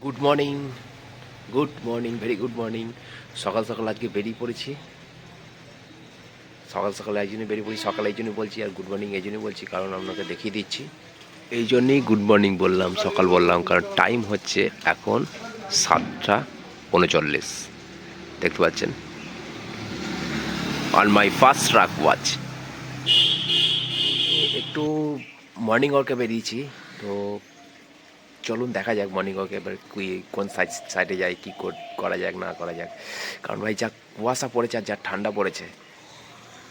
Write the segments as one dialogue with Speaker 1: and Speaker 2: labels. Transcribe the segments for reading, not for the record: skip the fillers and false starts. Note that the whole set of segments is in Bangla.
Speaker 1: Good morning, good morning, very good morning. সকাল সকাল আজকে বেরিয়ে পড়েছি। সকাল সকাল এই জন্যই বেরিয়ে পড়ি, সকাল এই জন্যই বলছি, আর গুড মর্নিং এই জন্যই বলছি কারণ আপনাকে দেখিয়ে দিচ্ছি। এই জন্যই গুড মর্নিং বললাম, সকাল বললাম, কারণ টাইম হচ্ছে এখন 7:39। দেখতে পাচ্ছেন on my first truck watch. একটু মর্নিং ওয়ার্কে বেরিয়েছি, তো চলুন দেখা যাক মর্নিং ওয়াকে এবার কোন সাইডে যাই, কী করা যাক না করা যাক। কারণ ভাই যা কুয়াশা পড়েছে আর যা ঠান্ডা পড়েছে,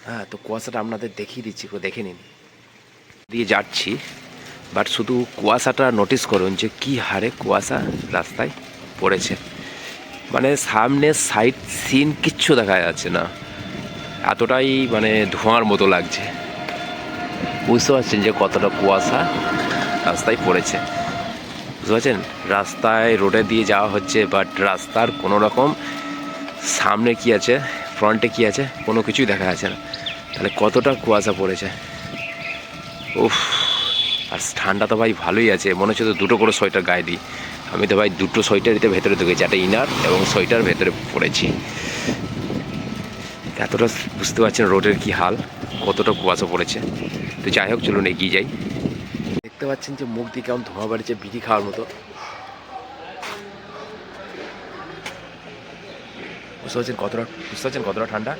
Speaker 1: হ্যাঁ, তো কুয়াশাটা আপনাদের দেখিয়ে দিচ্ছি, দেখে নিন। দিয়ে যাচ্ছি, বাট শুধু কুয়াশাটা নোটিস করুন যে কী হারে কুয়াশা রাস্তায় পড়েছে। মানে সামনে সাইড সিন কিচ্ছু দেখা যাচ্ছে না, এতটাই মানে ধোঁয়ার মতো লাগছে। বুঝতে পারছেন যে কতটা কুয়াশা রাস্তায় পড়েছে, বুঝতে পারছেন? রাস্তায় রোডে দিয়ে যাওয়া হচ্ছে, বাট রাস্তার কোনো রকম সামনে কি আছে, ফ্রন্টে কি আছে, কোনো কিছুই দেখা যাচ্ছে না। তাহলে কতটা কুয়াশা পড়েছে, উফ! আর ঠান্ডা তো ভাই ভালোই আছে, মনে হচ্ছে তো দুটো করে সোয়েটার গায়ে দিই। আমি তো ভাই দুটো সোয়েটারিতে ভেতরে ঢুকেছি, একটা ইনার এবং সোয়েটার ভেতরে পড়েছি। এতটা বুঝতে পারছেন রোডের কি হাল, কতটা কুয়াশা পড়েছে। তো যাই হোক, চলুন এগিয়ে যাই। দেখতে পাচ্ছেন যে মুখ দিয়ে কেমন ধোঁয়া বেড়েছে, বিড়ি খাওয়ার মতো। বুঝতে পারছেন কতটা ঠান্ডা।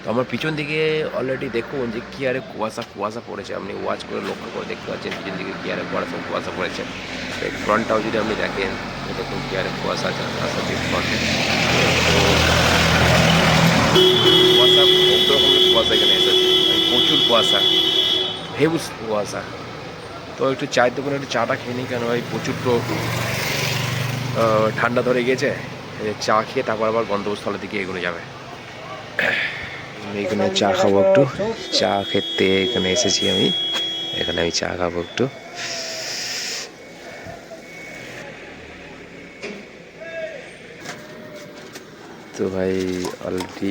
Speaker 1: তো আমার পিছন দিকে অলরেডি দেখুন যে কী আরে কুয়াশা পড়েছে। আপনি ওয়াচ করে লক্ষ্য করে দেখতে পাচ্ছেন পিছন দিকে কী আরে কুয়াশা পড়েছে। ফ্রন্টটাও যদি আপনি দেখেন, দেখুন কী আরে কুয়াশা আছে রাস্তার দিক ফ্রন্টে। কুয়াশা, বহুত রকমের কুয়াশা এখানে এসেছে, প্রচুর কুয়াশা, হেভি কুয়াশা। তো একটু চায়ের দোকানে একটু চাটা খেয়ে নিই, কেন ভাই প্রচুর তো ঠান্ডা ধরে গিয়েছে। চা খেয়ে তারপর আবার গন্তব্যস্থলের দিকে এগোনো যাবে। এখানে চা খাবো একটু, চা খেতে এখানে এসেছি আমি। এখানে আমি চা খাবো একটু। তো ভাই অলরেডি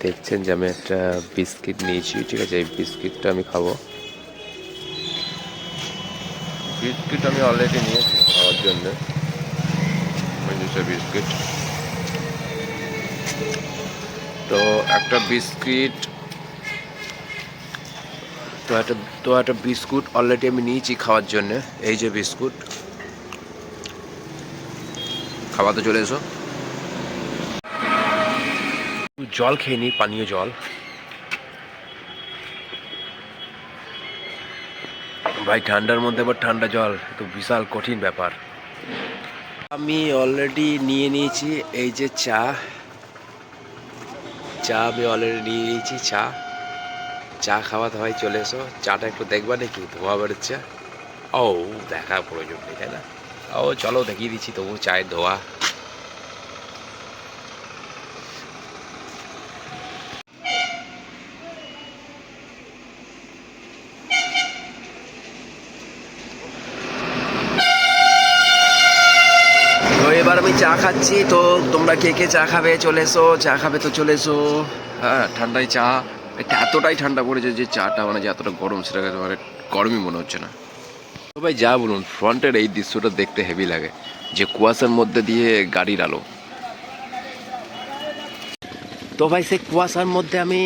Speaker 1: দেখছেন যে আমি একটা বিস্কিট নিয়েছি, ঠিক আছে? এই বিস্কিটটা আমি খাবো। বিস্কিট আমি অলরেডি নিয়েছি খাওয়ার জন্য, বিস্কিট। তো একটা বিস্কিট, তো একটা বিস্কুট অলরেডি আমি নিয়েছি খাওয়ার জন্য। এই যে বিস্কুট, খাওয়াতে চলে এসো। জল খেয়ে নিই, পানীয় জল। ভাই ঠান্ডার মধ্যে আবার ঠান্ডা জল, তো বিশাল কঠিন ব্যাপার। আমি অলরেডি নিয়ে নিয়েছি এই যে চা আমি অলরেডি নিয়ে নিয়েছি চা খাওয়াতে হয়, চলে এসো। চাটা একটু দেখবা নাকি ধোঁয়া বেরোচ্ছে? ও, দেখা প্রয়োজন নেই তাই না? ও চলো দেখিয়ে দিচ্ছি তবু চায়ের ধোঁয়া। তো এবার আমি চা খাচ্ছি, তো তোমরা কে কে চা খাবে চলে এসো, চা খাবে তো চলে এসো। হ্যাঁ, ঠান্ডায় চা, এটা এতটাই ঠান্ডা পড়েছে যে চাটা মানে যে এতটা গরম, সেটা মানে গরমই মনে হচ্ছে না। তো ভাই যা বলুন, ফ্রন্টের এই দৃশ্যটা দেখতে হেভি লাগে, যে কুয়াশার মধ্যে দিয়ে গাড়ির আলো। তো ভাই সেই কুয়াশার মধ্যে আমি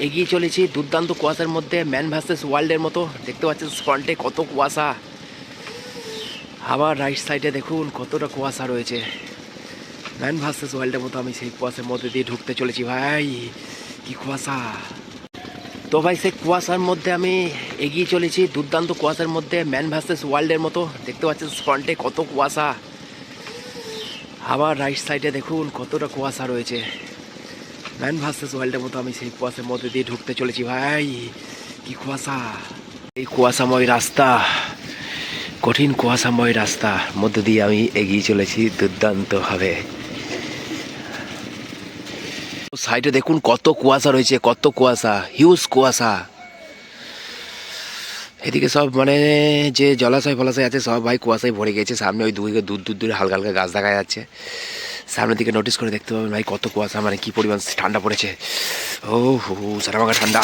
Speaker 1: এগিয়ে চলেছি, দুর্দান্ত কুয়াশার মধ্যে, ম্যান ভার্সেস ওয়ার্ল্ডের মতো। দেখতে পাচ্ছেন ফ্রন্টে কত কুয়াশা, আবার রাইট সাইডে দেখুন কতটা কুয়াশা রয়েছে। ম্যান ভার্সেস ওয়ার্ল্ডের মতো আমি সেই কুয়াশার মধ্যে দিয়ে ঢুকতে চলেছি। ভাই কি কুয়াশা! তো ভাই সেই কুয়াশার মধ্যে আমি এগিয়ে চলেছি, দুর্দান্ত কুয়াশার মধ্যে, ম্যান ভার্সেস ওয়ার্ল্ডের মতো। দেখতে পাচ্ছেন ফ্রন্টে কত কুয়াশা, আবার রাইট সাইডে দেখুন কতটা কুয়াশা রয়েছে। ম্যান ভার্সেস ওয়ার্ল্ডের মতো আমি সেই কুয়াশার মধ্যে দিয়ে ঢুকতে চলেছি। ভাই কি কুয়াশা! এই কুয়াশাময় রাস্তা, কঠিন কুয়াশাময় রাস্তার মধ্যে দিয়ে আমি এগিয়ে চলেছি দুর্দান্তভাবে। সাইডে দেখুন কত কুয়াশা রয়েছে, কত কুয়াশা, হিউজ কুয়াশা। এদিকে সব মানে যে জলাশয় ফলাশয় আছে সব ভাই কুয়াশায় ভরে গেছে। সামনে ওই দূর দূরে হালকা হালকা গাছ দেখা যাচ্ছে। সামনের দিকে নোটিস করে দেখতে পাবেন ভাই কত কুয়াশা, মানে কি পরিমাণ ঠান্ডা পড়েছে। ও হু, সারামাগা ঠান্ডা।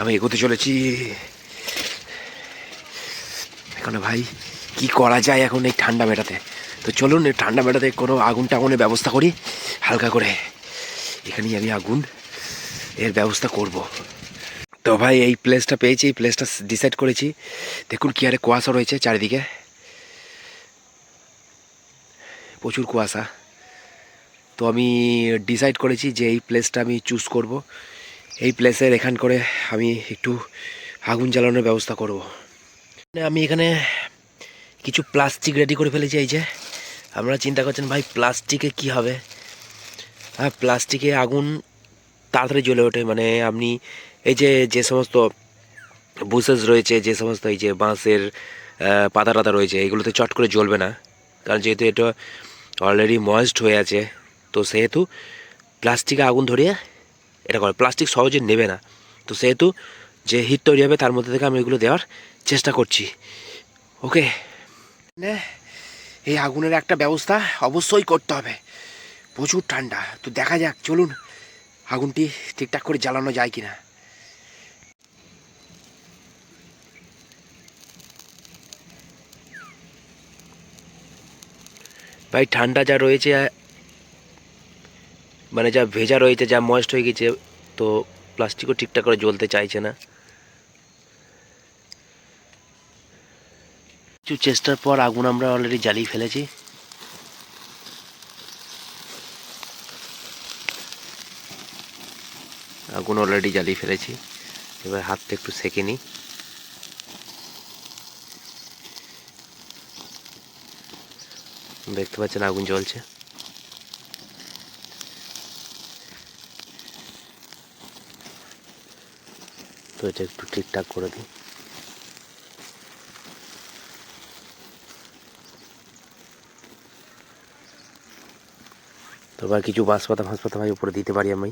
Speaker 1: আমি এগোতে চলেছি এখানে ভাই, কি করা যায় এখন এই ঠান্ডা মেটাতে। তো চলুন এই ঠান্ডা মেটাতে কোনো আগুন টাগুনের ব্যবস্থা করি হালকা করে। এখানেই আমি আগুন এর ব্যবস্থা করব। তো ভাই এই প্লেসটা পেয়েছি, এই প্লেসটা ডিসাইড করেছি। দেখুন কি আরে কুয়াশা রয়েছে চারিদিকে, প্রচুর কুয়াশা। তো আমি ডিসাইড করেছি যে এই প্লেসটা আমি চুজ করব। এই প্লেসের এখান করে আমি একটু আগুন জ্বালানোর ব্যবস্থা করব। আমি এখানে কিছু প্লাস্টিক রেডি করে ফেলেছি। এই যে আপনারা চিন্তা করছেন ভাই প্লাস্টিকে কি হবে। হ্যাঁ, প্লাস্টিকে আগুন তাড়াতাড়ি জ্বলে ওঠে। মানে আপনি এই যে সমস্ত বুসেস রয়েছে, যে সমস্ত এই যে বাঁশের পাতা টাতা রয়েছে, এগুলোতে চট করে জ্বলবে না, কারণ যেহেতু এটা অলরেডি ময়েস্ট হয়ে আছে। তো সেহেতু প্লাস্টিকে আগুন ধরিয়ে এটা করে, প্লাস্টিক সহজে নেবে না। তো সেহেতু যে হিট তৈরি হবে তার মধ্যে থেকে আমি এগুলো দেওয়ার চেষ্টা করছি। ওকে, এই আগুনের একটা ব্যবস্থা অবশ্যই করতে হবে, প্রচুর ঠান্ডা। তো দেখা যাক, চলুন আগুনটি ঠিকঠাক করে জ্বালানো যায় কিনা। ভাই ঠান্ডা যা রয়েছে, মানে যা ভেজা রয়েছে, যা ময়েস্ট হয়ে গেছে, তো প্লাস্টিকও ঠিকঠাক করে জ্বলতে চাইছে না। কিছু চেষ্টার পর আগুন আমরা অলরেডি জ্বালিয়ে ফেলেছি। আগুন অলরেডি জ্বালিয়ে ফেলেছি। এবার হাতটা একটু সেঁকে নিই। দেখতে পাচ্ছেন আগুন জ্বলছে। তো এটা একটু ঠিকঠাক করে দিই। তো এবার কিছু বাঁশপাতা ভাই উপরে দিতে পারি আমি।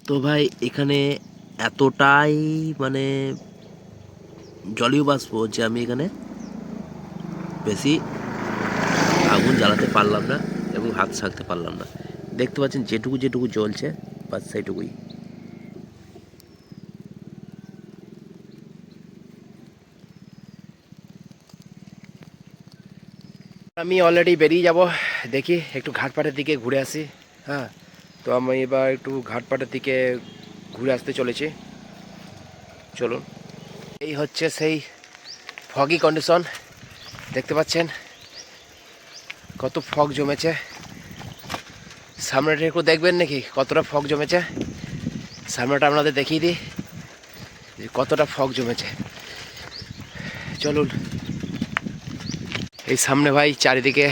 Speaker 1: তো ভাই এখানে এতটাই মানে জলীয় বাষ্প যে আমি এখানে বেশি আগুন জ্বালাতে পারলাম না এবং হাত ছাড়তে পারলাম না। দেখতে পাচ্ছেন যেটুকু যেটুকু জ্বলছে বাস সেইটুকুই। আমি অলরেডি বেরিয়ে যাব, দেখি একটু ঘাটপাড়ের দিকে ঘুরে আসি। হ্যাঁ, তো আমি এবার একটু ঘাটপাড়ের দিকে ঘুরে আসতে চলেছি। চলুন, এই হচ্ছে সেই ফগি কন্ডিশন। দেখতে পাচ্ছেন কত ফগ জমেছে। সামনেটা একটু দেখবেন নাকি কতটা ফগ জমেছে। সামনেটা আপনাদের দেখিয়ে দিই যে কতটা ফগ জমেছে। চলুন, এই সামনে ভাই চারিদিকে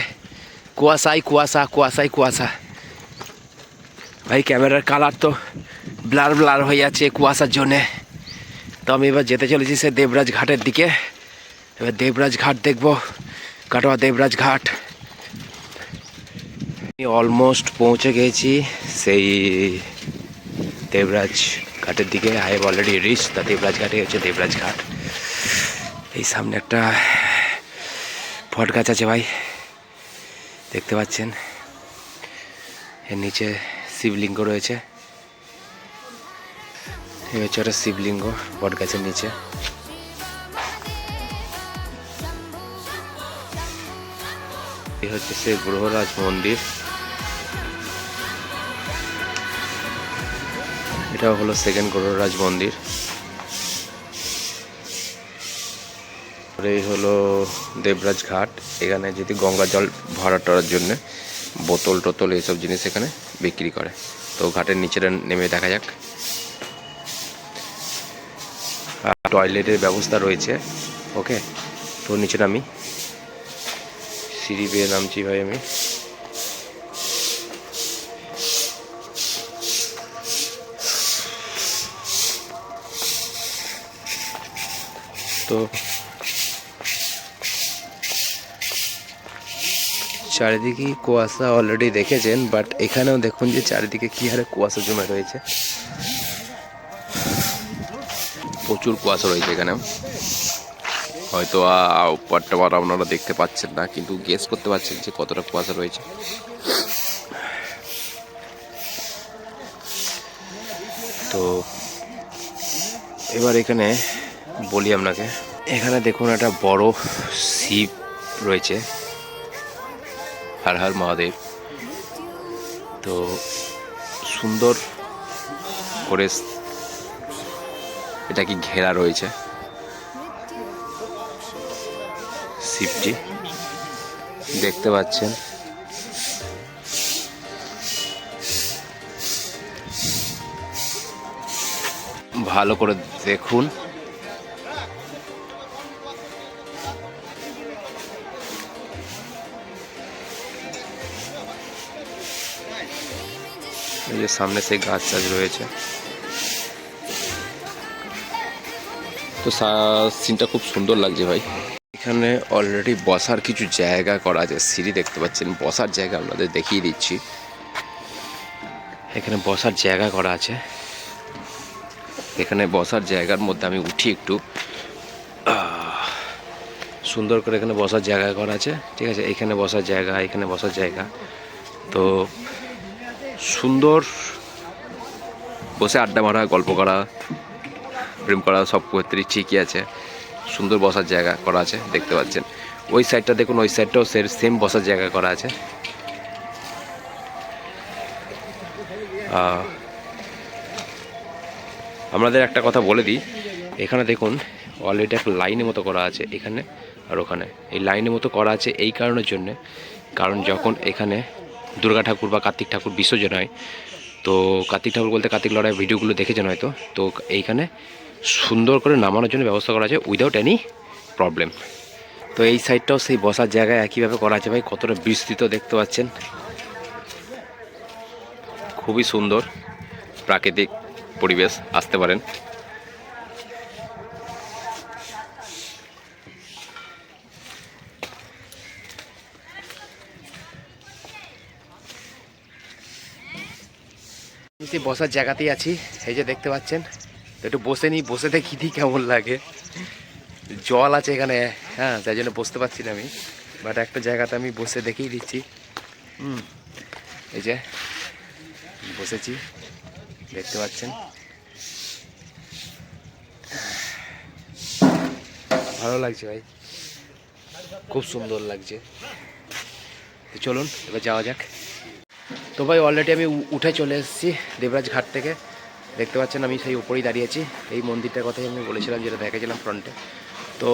Speaker 1: কুয়াশাই কুয়াশা, কুয়াশাই কুয়াশা। ভাই ক্যামেরার কালার তো ব্লার ব্লার হয়ে যাচ্ছে কুয়াশার জন্যে। তো আমি এবার যেতে চলেছি সে দেবরাজ ঘাটের দিকে। এবার দেবরাজ ঘাট দেখবো, কাটোয়া দেবরাজ ঘাট। আমি অলমোস্ট পৌঁছে গেছি সেই দেবরাজ ঘাটের দিকে। I have already reach the Debraj ঘাটে, হচ্ছে দেবরাজ ঘাট। এই সামনে একটা বট গাছ আছে ভাই, দেখতে পাচ্ছেন। এর নিচে শিবলিঙ্গ রয়েছে। এই হচ্ছে একটা শিবলিঙ্গ বট গাছের নিচে। এই হচ্ছে সে গ্রহরাজ মন্দির। এটা হলো সেকেন্ড গ্রহরাজ মন্দির। এই হলো দেবরাজ ঘাট। এখানে যদি গঙ্গা জল ভরা টরার জন্য বোতল টোতল এইসব জিনিস এখানে বিক্রি করে। তো ঘাটের নিচে নেমে দেখা যাক। টয়লেটের ব্যবস্থা রয়েছে। ওকে, তো নিচে নামি, সিঁড়ি বেয়ে নামছি ভাই আমি। তো চারিদিকে কুয়াশা অলরেডি দেখেছেন, বাট এখানেও দেখুন যে চারিদিকে কি হারে কুয়াশা জমে রয়েছে। প্রচুর কুয়াশা রয়েছে এখানেও। হয়তো উপরটা আপনারা দেখতে পাচ্ছেন না, কিন্তু গেস করতে পারছেন যে কতটা কুয়াশা রয়েছে। তো এবার এখানে বলি আপনাকে, এখানে দেখুন একটা বড় শিব রয়েছে, হর হর মহাদেব। তো সুন্দর করে এটা কি ঘেরা রয়েছে শিবজি, দেখতে পাচ্ছেন। ভালো করে দেখুন। এই যে সামনে সেই গাছ টাছ রয়েছে। তো সিনটা খুব সুন্দর লাগছে ভাই। এখানে অলরেডি বসার কিছু জায়গা করা আছে, সিঁড়ি দেখতে পাচ্ছেন, বসার জায়গা আপনাদের দেখিয়ে দিচ্ছি। এখানে বসার জায়গা করা আছে। এখানে বসার জায়গার মধ্যে আমি উঠি একটু, সুন্দর করে এখানে বসার জায়গা করা আছে, ঠিক আছে। এখানে বসার জায়গা, এখানে বসার জায়গা। তো সুন্দর বসে আড্ডা মারা, গল্প করা, প্রেম করা সব ক্ষেত্রেই ঠিকই আছে। সুন্দর বসার জায়গা করা আছে, দেখতে পাচ্ছেন। ওই সাইডটা দেখুন, ওই সাইডটাও সেম বসার জায়গা করা আছে। আপনাদের একটা কথা বলে দিই, এখানে দেখুন অলরেডি একটা লাইনের মতো করা আছে, এখানে আর ওখানে। এই লাইনের মতো করা আছে এই কারণের জন্যে, কারণ যখন এখানে দুর্গা ঠাকুর বা কার্তিক ঠাকুর বিসর্জন হয়, তো কার্তিক ঠাকুর বলতে কার্তিক লড়াই ভিডিওগুলো দেখেছেন হয়তো, তো এইখানে সুন্দর করে নামানোর জন্য ব্যবস্থা করা আছে উইদাউট এনি প্রবলেম। তো এই সাইডটাও সেই বসার জায়গায় একইভাবে করা আছে ভাই, কতটা বিস্তৃত দেখতে পাচ্ছেন। খুবই সুন্দর প্রাকৃতিক পরিবেশ, আসতে পারেন। সেই বসার জায়গাতেই আছি, এই যে দেখতে পাচ্ছেন। তো একটু বসে নিই, বসে দেখি দিই কেমন লাগে। জল আছে এখানে, হ্যাঁ, তাই জন্য বসতে পারছি না আমি, বাট একটা জায়গাতে আমি বসে দেখিয়ে দিচ্ছি। এই যে বসেছি, দেখতে পাচ্ছেন। ভালো লাগছে ভাই, খুব সুন্দর লাগছে। তো চলুন এবার যাওয়া যাক। তো ভাই অলরেডি আমি উঠে চলে এসেছি দেবরাজ ঘাট থেকে। দেখতে পাচ্ছেন আমি সেই উপরেই দাঁড়িয়েছি। এই মন্দিরটার কথাই আমি বলেছিলাম, যেটা দেখেছিলাম ফ্রন্টে। তো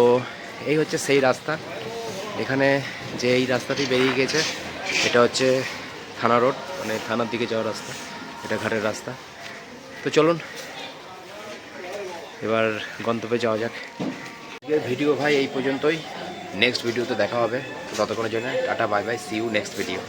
Speaker 1: এই হচ্ছে সেই রাস্তা। এখানে যে এই রাস্তাটি বেরিয়ে গেছে, এটা হচ্ছে থানা রোড, মানে থানার দিকে যাওয়ার রাস্তা। এটা ঘাটের রাস্তা। তো চলুন এবার গন্তব্যে যাওয়া যাক। ভিডিও ভাই এই পর্যন্তই, নেক্সট ভিডিওতে দেখা হবে। ততক্ষণের জন্য tata, bye bye, see you next video.